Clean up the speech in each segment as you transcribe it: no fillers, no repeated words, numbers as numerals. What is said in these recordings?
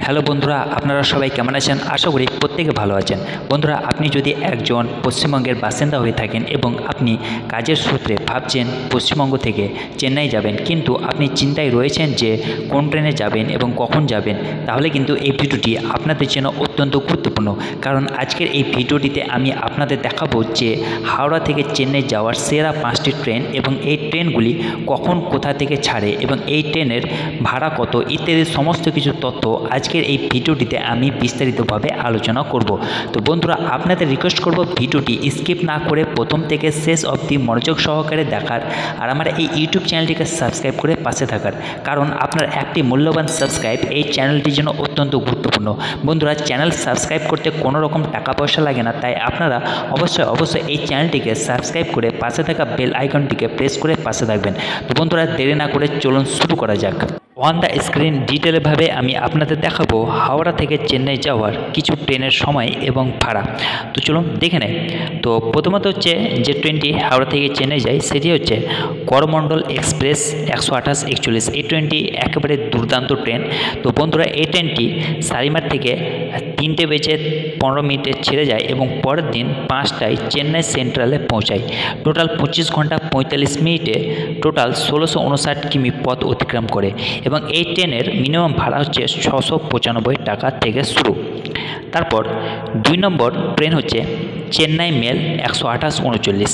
Hello বন্ধুরা, আপনারা সবাই কেমন আছেন? আশা করি প্রত্যেকে ভালো আছেন। বন্ধুরা, আপনি যদি একজন পশ্চিমবঙ্গের বাসিন্দা হয়ে থাকেন এবং আপনি কাজের সূত্রে ভাবছেন পশ্চিমবঙ্গ থেকে চেন্নাই যাবেন, কিন্তু আপনি চিন্তায় রয়েছেন যে কোন ট্রেনে যাবেন এবং কখন যাবেন, তাহলে কিন্তু এই ভিডিওটি আপনাদের জন্য অত্যন্ত গুরুত্বপূর্ণ। কারণ আজকের এই ভিডিওটিতে আমি আপনাদের দেখাবো যে হাওড়া থেকে চেন্নাই যাওয়ার সেরা 5টি ট্রেন এবং এই ট্রেনগুলি কখন কোথা থেকে ছাড়ে এবং এই ট্রেনের ভাড়া কত ইত্যাদি সমস্ত কিছু তথ্য আজকের এই ভিডিওটিতে আমি বিস্তারিতভাবে আলোচনা করব। তো বন্ধুরা, আপনাদের রিকোয়েস্ট করব ভিডিওটি স্কিপ না করে প্রথম থেকে শেষ অবধি মনোযোগ সহকারে দেখার আর আমার এই ইউটিউব চ্যানেলটিকে সাবস্ক্রাইব করে পাশে থাকার, কারণ আপনার একটি মূল্যবান সাবস্ক্রাইব এই চ্যানেলটির জন্য অত্যন্ত গুরুত্বপূর্ণ। বন্ধুরা, চ্যানেল সাবস্ক্রাইব করতে কোনো রকম টাকা পয়সা লাগে না, তাই আপনারা অবশ্যই এই চ্যানেলটিকে সাবস্ক্রাইব করে পাশে থাকা বেল আইকনটিকে প্রেস করে পাশে থাকবেন। তো বন্ধুরা, দেরি না করে চলুন শুরু করা যাক। অন দ্য স্ক্রিন ডিটেলভাবে আমি আপনাদের দেখাবো হাওড়া থেকে চেন্নাই যাওয়ার কিছু ট্রেনের সময় এবং ভাড়া। তো চলুন দেখে নেই। তো প্রথমত হচ্ছে যে ট্রেনটি হাওড়া থেকে চেন্নাই যায় সেটি হচ্ছে করমণ্ডল এক্সপ্রেস 128-41। এই ট্রেনটি একেবারে দুর্দান্ত ট্রেন। তো বন্ধুরা, এই ট্রেনটি শালিমার থেকে 3:15 ছেড়ে যায় এবং পরের দিন 5টায় চেন্নাই সেন্ট্রালে পৌঁছায়। টোটাল 25 ঘন্টা 45 মিনিটে টোটাল 1659 কিমি পথ অতিক্রম করে এবং এই ট্রেনের মিনিমাম ভাড়া হচ্ছে 695 টাকা থেকে শুরু। তারপর 2 নম্বর ট্রেন হচ্ছে চেন্নাই মেল 128-39।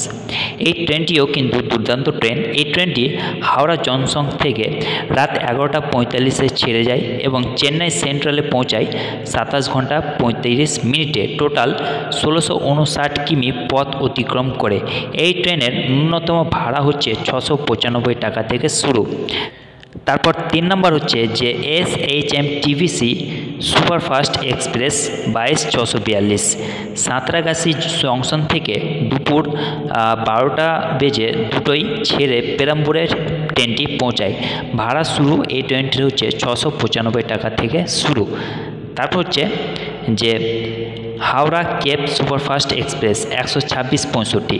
এই ট্রেনটিও কিন্তু দুর্দান্ত ট্রেন। এই ট্রেনটি হাওড়া জংশন থেকে রাত 11:45 ছেড়ে যায় এবং চেন্নাই সেন্ট্রালে পৌঁছায় 27 ঘন্টা 35 মিনিটে টোটাল 1659 কিমি পথ অতিক্রম করে। এই ট্রেনের ন্যূনতম ভাড়া হচ্ছে 695 টাকা থেকে শুরু। তারপর 3 নম্বর হচ্ছে যে SHMTBC superfast express 22-642। Santragachi junction থেকে দুপুর 12:02 ছেড়ে পেরাম্বুরের ট্রেনটি পৌঁছায়। ভাড়া শুরু এই ট্রেনটির হচ্ছে 695 টাকা থেকে শুরু। তারপর হচ্ছে যে হাওড়া কেপ সুপারফাস্ট এক্সপ্রেস 126-65।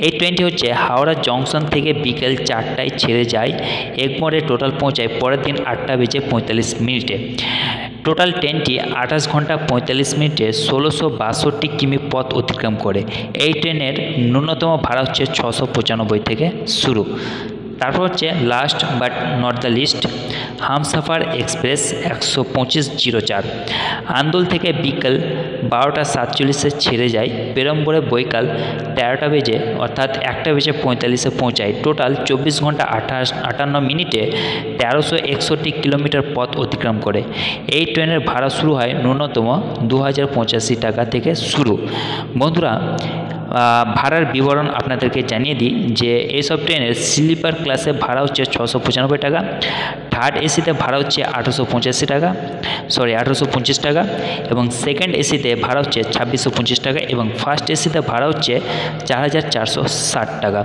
এই ট্রেনটি হচ্ছে হাওড়া জংশন থেকে বিকেল 4টায় ছেড়ে যায়, এগমোরে টোটাল পৌঁছায় পরের দিন 8:45 টোটাল ট্রেনটি 28 ঘন্টা 45 মিনিটে 1662 কিমি পথ অতিক্রম করে। এই ট্রেনের ন্যূনতম ভাড়া হচ্ছে 695 থেকে শুরু। তারপর হচ্ছে last but not the least Humsafar express 125-04। Andal থেকে বিকেল 12:47 ছেড়ে যায়, পেরম্বরে বৈকাল 13টা বেজে অর্থাৎ 1:45 পৌঁছায়। টোটাল 24 ঘন্টা 58 মিনিটে 1361 কিলোমিটার পথ অতিক্রম করে। এই ট্রেনের ভাড়া শুরু হয় ন্যূনতম 2085 টাকা থেকে শুরু। বন্ধুরা, ভাড়ার বিবরণ আপনাদেরকে জানিয়ে দিই যে এইসব ট্রেনের স্লিপার ক্লাসে ভাড়া হচ্ছে 695 টাকা, থার্ড এসিতে ভাড়া হচ্ছে 1850 টাকা এবং সেকেন্ড এসিতে ভাড়া হচ্ছে 2625 টাকা এবং ফার্স্ট এসিতে ভাড়া হচ্ছে 4460 টাকা।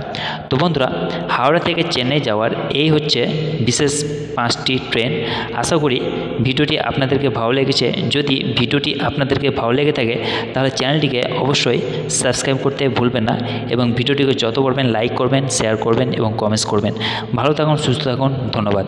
তো বন্ধুরা, হাওড়া থেকে চেন্নাই যাওয়ার এই হচ্ছে বিশেষ 5টি ট্রেন। আশা করি ভিডিওটি আপনাদেরকে ভালো লেগেছে। যদি ভিডিওটি আপনাদেরকে ভালো লেগে থাকে তাহলে চ্যানেলটিকে অবশ্যই সাবস্ক্রাইব করতে ভুলবেন না এবং ভিডিওটিকে যত পারবেন লাইক করবেন, শেয়ার করবেন এবং কমেন্টস করবেন। ভালো থাকুন, সুস্থ থাকুন, ধন্যবাদ।